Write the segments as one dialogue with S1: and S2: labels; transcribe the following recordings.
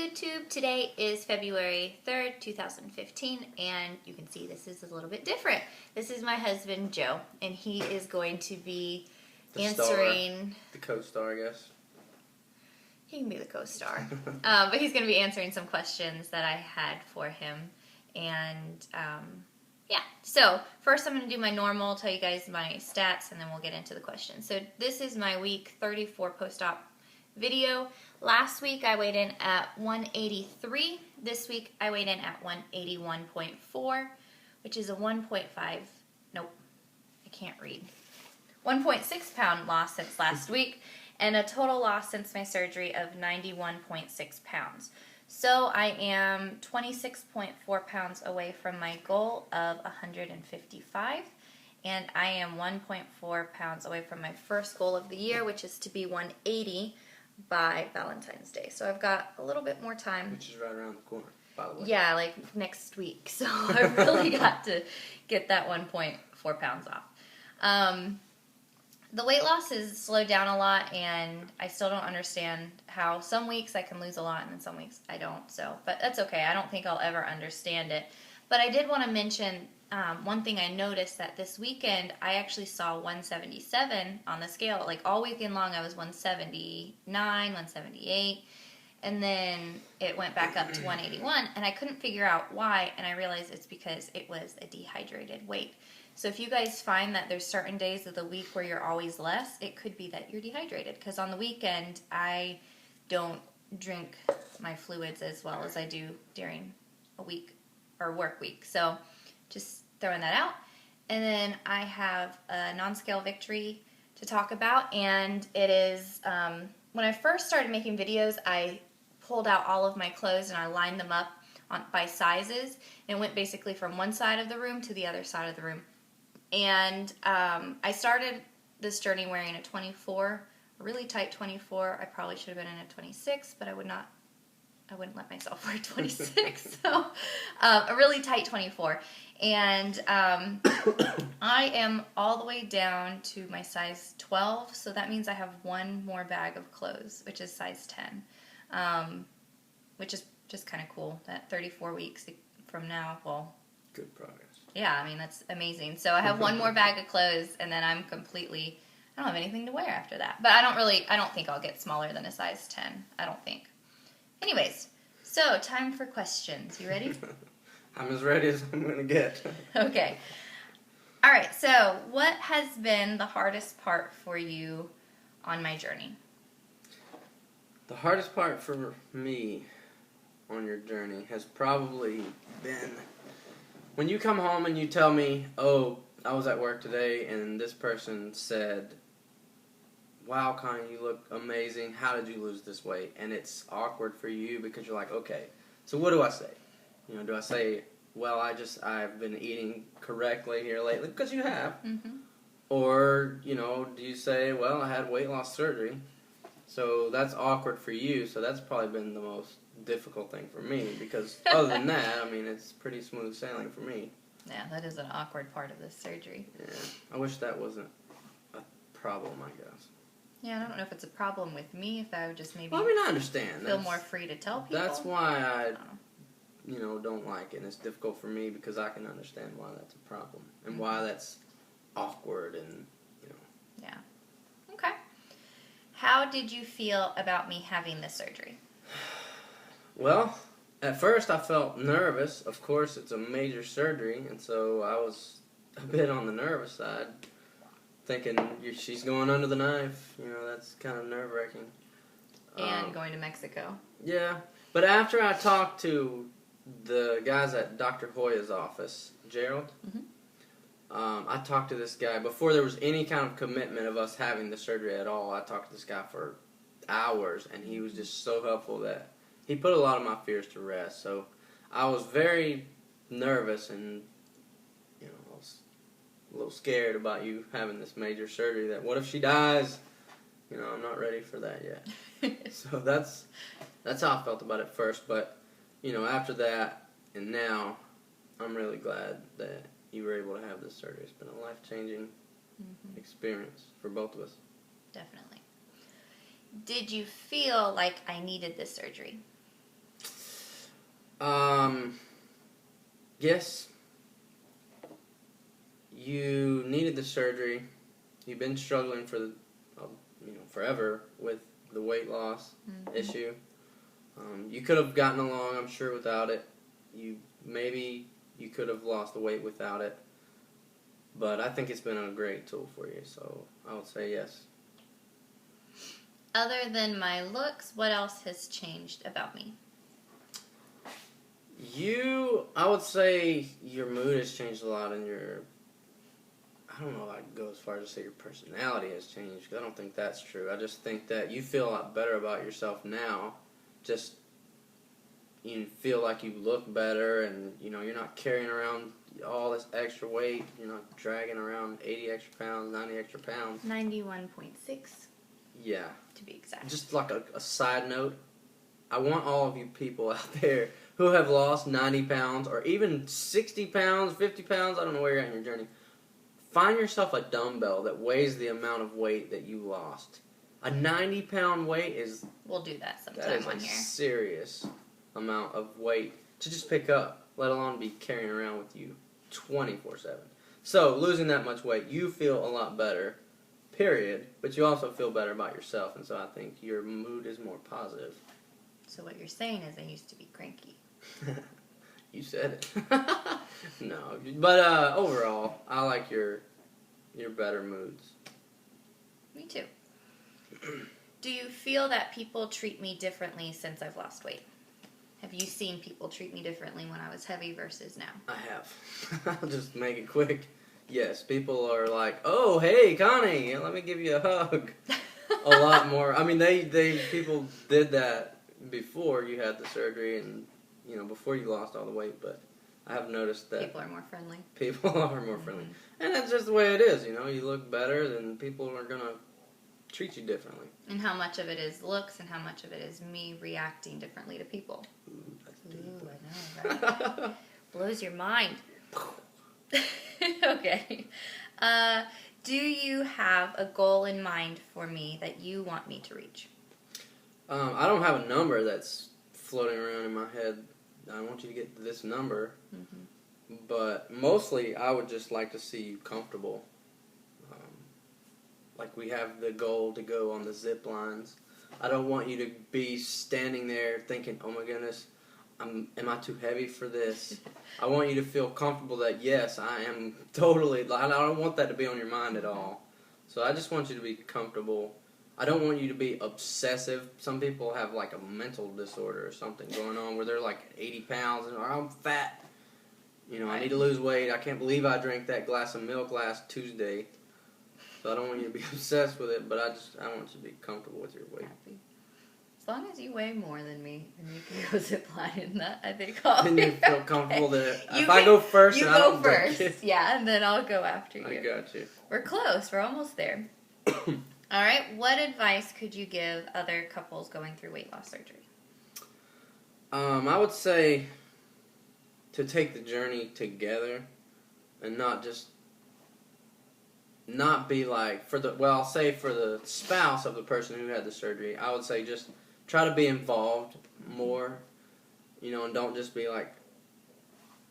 S1: YouTube. Today is February 3rd, 2015, and you can see this is a little bit different. This is my husband, Joe, and he is going to be answering...
S2: The co-star, I guess.
S1: He can be the co-star. But he's going to be answering some questions that I had for him. And, yeah. So, first I'm going to do my normal, tell you guys my stats, and then we'll get into the questions. So, this is my week 34 post-op video. Last week I weighed in at 183. This week I weighed in at 181.4, which is a 1.6 pound loss since last week, and a total loss since my surgery of 91.6 pounds. So I am 26.4 pounds away from my goal of 155, and I am 1.4 pounds away from my first goal of the year, which is to be 180 by Valentine's Day. So I've got a little bit more time.
S2: Which is right around the corner, by the way.
S1: Yeah, like next week. So I really got to get that 1.4 pounds off. The weight loss has slowed down a lot, and I still don't understand how some weeks I can lose a lot and then some weeks I don't. So, but that's okay. I don't think I'll ever understand it. But I did want to mention one thing I noticed, that this weekend I actually saw 177 on the scale. Like all weekend long I was 179, 178, and then it went back up to 181, and I couldn't figure out why, and I realized it's because it was a dehydrated weight. So if you guys find that there's certain days of the week where you're always less, it could be that you're dehydrated, because on the weekend I don't drink my fluids as well as I do during a week or work week. So just throwing that out. And then I have a non-scale victory to talk about, and it is when I first started making videos, I pulled out all of my clothes and I lined them up by sizes, and went basically from one side of the room to the other side of the room. And I started this journey wearing a 24, a really tight 24. I probably should have been in a 26, but I wouldn't let myself wear 26. So a really tight 24. And I am all the way down to my size 12, so that means I have one more bag of clothes, which is size 10, which is just kind of cool, that 34 weeks from now, well...
S2: Good progress.
S1: Yeah, I mean, that's amazing. So I have one more bag of clothes, and then I don't have anything to wear after that. But I don't think I'll get smaller than a size 10. I don't think. Anyways, so time for questions. You ready?
S2: I'm as ready as I'm going to get.
S1: Okay. All right, so what has been the hardest part for you on my journey?
S2: The hardest part for me on your journey has probably been when you come home and you tell me, oh, I was at work today and this person said, wow, Connie, you look amazing. How did you lose this weight? And it's awkward for you because you're like, okay, so what do I say? Do I say, well, I've been eating correctly here lately? Because you have. Mm-hmm. Or, do you say, well, I had weight loss surgery. So that's awkward for you. So that's probably been the most difficult thing for me, because other than that, I mean, it's pretty smooth sailing for me.
S1: Yeah, that is an awkward part of this surgery.
S2: Yeah, I wish that wasn't a problem, I guess.
S1: Yeah, I don't know if it's a problem with me, if I would just maybe
S2: I understand.
S1: Feel more free to tell people.
S2: That's why I don't like it, and it's difficult for me because I can understand why that's a problem, and why that's awkward, and,
S1: Yeah. Okay. How did you feel about me having this surgery?
S2: Well, at first I felt nervous. Of course, it's a major surgery, and so I was a bit on the nervous side, thinking she's going under the knife. That's kind of nerve-wracking.
S1: And going to Mexico.
S2: Yeah, but after I talked to the guys at Dr. Hoya's office, Gerald, I talked to this guy before there was any kind of commitment of us having the surgery at all. I talked to this guy for hours, and he was just so helpful that he put a lot of my fears to rest. So I was very nervous, and I was a little scared about you having this major surgery. That what if she dies? I'm not ready for that yet. So that's how I felt about it first. But after that and now, I'm really glad that you were able to have this surgery. It's been a life-changing experience for both of us.
S1: Definitely. Did you feel like I needed this surgery?
S2: Yes. You needed the surgery. You've been struggling for forever with the weight loss issue. You could have gotten along, I'm sure, without it. Maybe you could have lost the weight without it. But I think it's been a great tool for you, so I would say yes.
S1: Other than my looks, what else has changed about me?
S2: I would say your mood has changed a lot, and I don't know if I'd go as far as to say your personality has changed, because I don't think that's true. I just think that you feel a lot better about yourself now. Just, you feel like you look better, and, you're not carrying around all this extra weight. You're not dragging around 80 extra pounds, 90 extra pounds.
S1: 91.6.
S2: Yeah.
S1: To be exact.
S2: Just like a side note, I want all of you people out there who have lost 90 pounds, or even 60 pounds, 50 pounds, I don't know where you're at in your journey. Find yourself a dumbbell that weighs the amount of weight that you lost. A 90-pound weight is...
S1: We'll do that sometime
S2: that is
S1: on
S2: a
S1: here.
S2: serious amount of weight to just pick up, let alone be carrying around with you 24/7. So, losing that much weight, you feel a lot better, period, but you also feel better about yourself, and so I think your mood is more positive.
S1: So what you're saying is I used to be cranky.
S2: You said it. No, but overall, I like your better moods.
S1: Me too. Do you feel that people treat me differently since I've lost weight? Have you seen people treat me differently when I was heavy versus now?
S2: I have. I'll just make it quick. Yes, people are like, "Oh, hey, Connie, let me give you a hug." A lot more. I mean, people did that before you had the surgery and, before you lost all the weight, but I have noticed that
S1: people are more friendly.
S2: People are more friendly. And that's just the way it is, you look better, then people are going to treat you differently.
S1: And how much of it is looks and how much of it is me reacting differently to people?
S2: Ooh, that's deep.
S1: Ooh, I know, right? Blows your mind. Okay. Do you have a goal in mind for me that you want me to reach?
S2: I don't have a number that's floating around in my head. I want you to get to this number. Mm-hmm. But mostly, I would just like to see you comfortable. Like we have the goal to go on the zip lines. I don't want you to be standing there thinking, "Oh my goodness, am I too heavy for this?" I want you to feel comfortable that, yes, I am totally... I don't want that to be on your mind at all. So I just want you to be comfortable. I don't want you to be obsessive. Some people have like a mental disorder or something going on where they're like 80 pounds and, or I'm fat. Right. I need to lose weight. I can't believe I drank that glass of milk last Tuesday. So I don't want you to be obsessed with it, but I want you to be comfortable with your weight.
S1: Happy. As long as you weigh more than me and you can go zip line, that I think I'll
S2: and
S1: be
S2: you feel comfortable that if I go first,
S1: you
S2: and
S1: go first, yeah, and then I'll go after you.
S2: I got you.
S1: We're close. We're almost there. All right. What advice could you give other couples going through weight loss surgery?
S2: I would say to take the journey together and not be like, I'll say for the spouse of the person who had the surgery, I would say just try to be involved more, and don't just be like,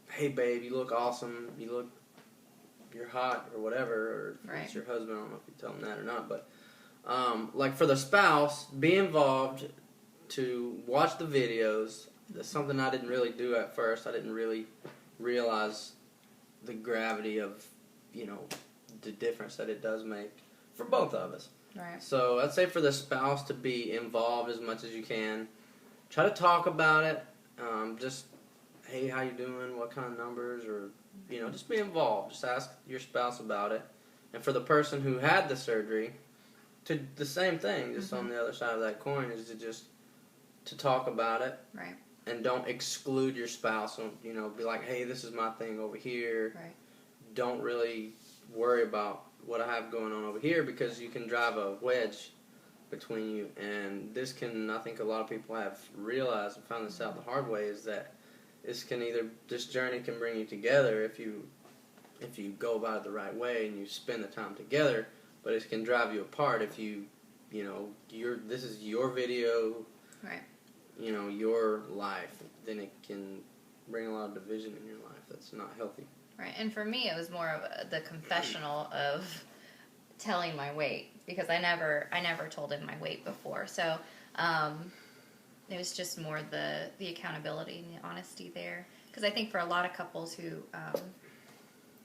S2: "Hey babe, you look awesome, you're hot," or whatever, or if it's your husband, I don't know if you tell him that or not, but like for the spouse, be involved to watch the videos. That's something I didn't really do at first. I didn't really realize the gravity of, the difference that it does make for both of us.
S1: Right.
S2: So I'd say for the spouse to be involved as much as you can. Try to talk about it. Just, hey, how you doing? What kind of numbers? Or, just be involved. Just ask your spouse about it. And for the person who had the surgery, to the same thing, just on the other side of that coin, is to talk about it.
S1: Right.
S2: And don't exclude your spouse. Be like, hey, this is my thing over here.
S1: Right.
S2: Don't really worry about what I have going on over here, because you can drive a wedge between you. And this I think a lot of people have realized and found this out the hard way, is that this journey can bring you together if you go about it the right way and you spend the time together, but it can drive you apart if this is your video.
S1: Right.
S2: your life, then it can bring a lot of division in your life. That's not healthy.
S1: Right, and for me, it was more of the confessional of telling my weight, because I never told him my weight before. So it was just more the accountability and the honesty there. Because I think for a lot of couples who, at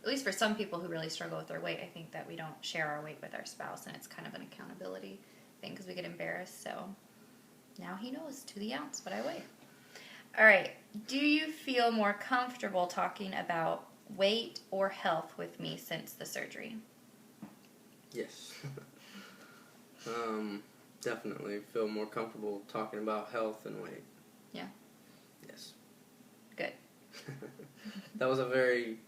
S1: least for some people who really struggle with their weight, I think that we don't share our weight with our spouse, and it's kind of an accountability thing because we get embarrassed. So now he knows to the ounce what I weigh. All right, do you feel more comfortable talking about weight or health with me since the surgery?
S2: Yes. Definitely feel more comfortable talking about health and weight.
S1: Yeah.
S2: Yes.
S1: Good.
S2: That was a very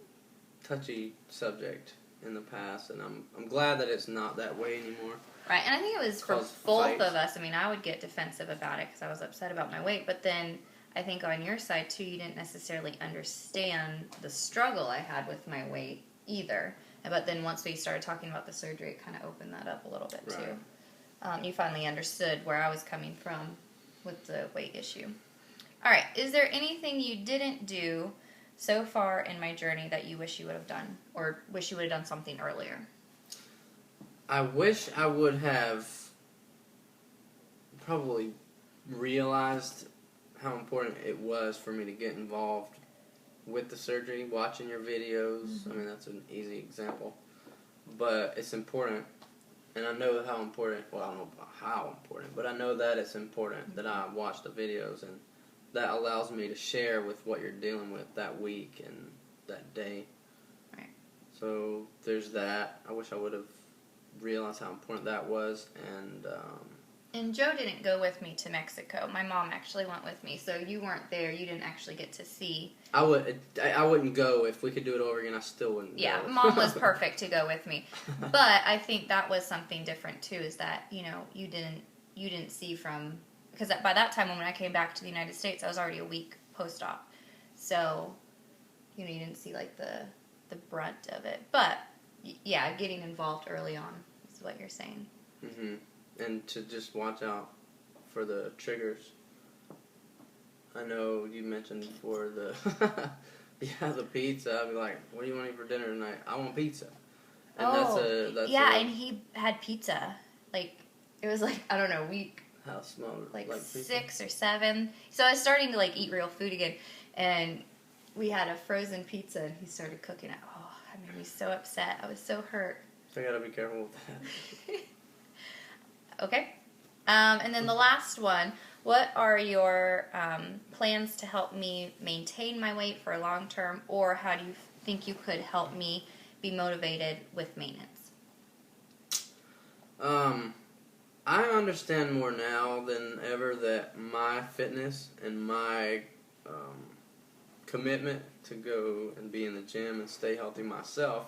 S2: touchy subject in the past, and I'm glad that it's not that way anymore.
S1: Right, and I think it was for both of us. I mean, I would get defensive about it because I was upset about my weight, but then I think on your side, too, you didn't necessarily understand the struggle I had with my weight either. But then once we started talking about the surgery, it kind of opened that up a little bit, too. You finally understood where I was coming from with the weight issue. All right, is there anything you didn't do so far in my journey that you wish you would have done, or wish you would have done something earlier?
S2: I wish I would have probably realized how important it was for me to get involved with the surgery, watching your videos. Mm-hmm. I mean, that's an easy example. But it's important, and I know how important, well, I don't know how important, but I know that it's important that I watch the videos, and that allows me to share with what you're dealing with that week and that day.
S1: Right.
S2: So there's that. I wish I would have realized how important that was,
S1: and Joe didn't go with me to Mexico. My mom actually went with me, so you weren't there. You didn't actually get to see.
S2: I wouldn't go if we could do it over again. I still wouldn't.
S1: Yeah,
S2: go.
S1: Mom was perfect to go with me, but I think that was something different too. Is that you didn't see from, because by that time when I came back to the United States, I was already a week post-op, so you didn't see like the brunt of it. But yeah, getting involved early on is what you're saying.
S2: Mm-hmm. And to just watch out for the triggers. I know you mentioned before the pizza. I'd be like, "What do you want to eat for dinner tonight?" "I want pizza." And
S1: and he had pizza. Like it was like, I don't know, week
S2: how small,
S1: like
S2: pizza?
S1: 6 or 7. So I was starting to like eat real food again, and we had a frozen pizza, and he started cooking it. Oh, that made me so upset. I was so hurt.
S2: So I gotta be careful with that.
S1: Okay. And then the last one, what are your plans to help me maintain my weight for long term, or how do you think you could help me be motivated with maintenance?
S2: I understand more now than ever that my fitness and my commitment to go and be in the gym and stay healthy myself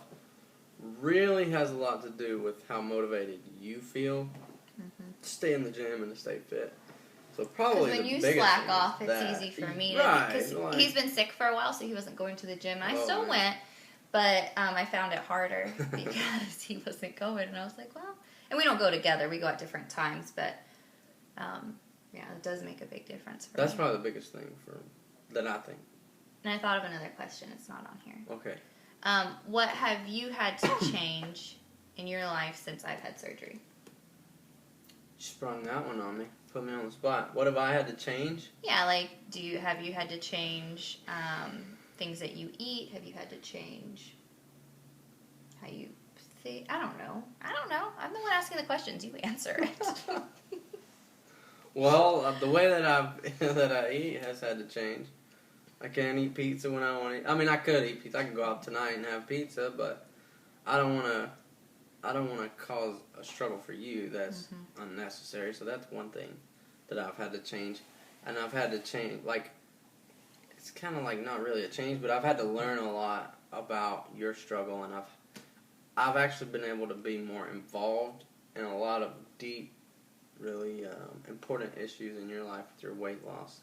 S2: really has a lot to do with how motivated you feel to stay in the gym and to stay fit. So probably
S1: when
S2: the
S1: you
S2: biggest
S1: slack
S2: thing
S1: off,
S2: is
S1: it's
S2: that.
S1: easy for me.
S2: Right.
S1: Because he's been sick for a while, so he wasn't going to the gym. And I still
S2: man.
S1: went, but I found it harder because he wasn't going. And I was like, well, and we don't go together. We go at different times, but yeah, it does make a big difference for me.
S2: That's probably the biggest thing that I think.
S1: And I thought of another question. It's not on here.
S2: Okay.
S1: What have you had to change in your life since I've had surgery?
S2: You sprung that one on me. Put me on the spot. What have I had to change?
S1: Yeah, like, have you had to change things that you eat? Have you had to change how you think? I don't know. I'm the one asking the questions. You answer it.
S2: Well, the way that I eat has had to change. I can't eat pizza when I want to eat. I mean, I could eat pizza. I could go out tonight and have pizza, but I don't want to cause a struggle for you that's unnecessary. So that's one thing that I've had to change. And I've had to change, like, it's kind of like not really a change, but I've had to learn a lot about your struggle, and I've actually been able to be more involved in a lot of deep, really important issues in your life with your weight loss.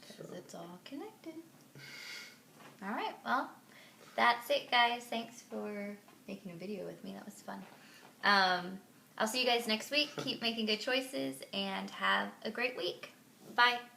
S1: Because it's all connected. All right, well, that's it, guys. Thanks for making a video with me. That was fun. I'll see you guys next week. Keep making good choices, and have a great week. Bye.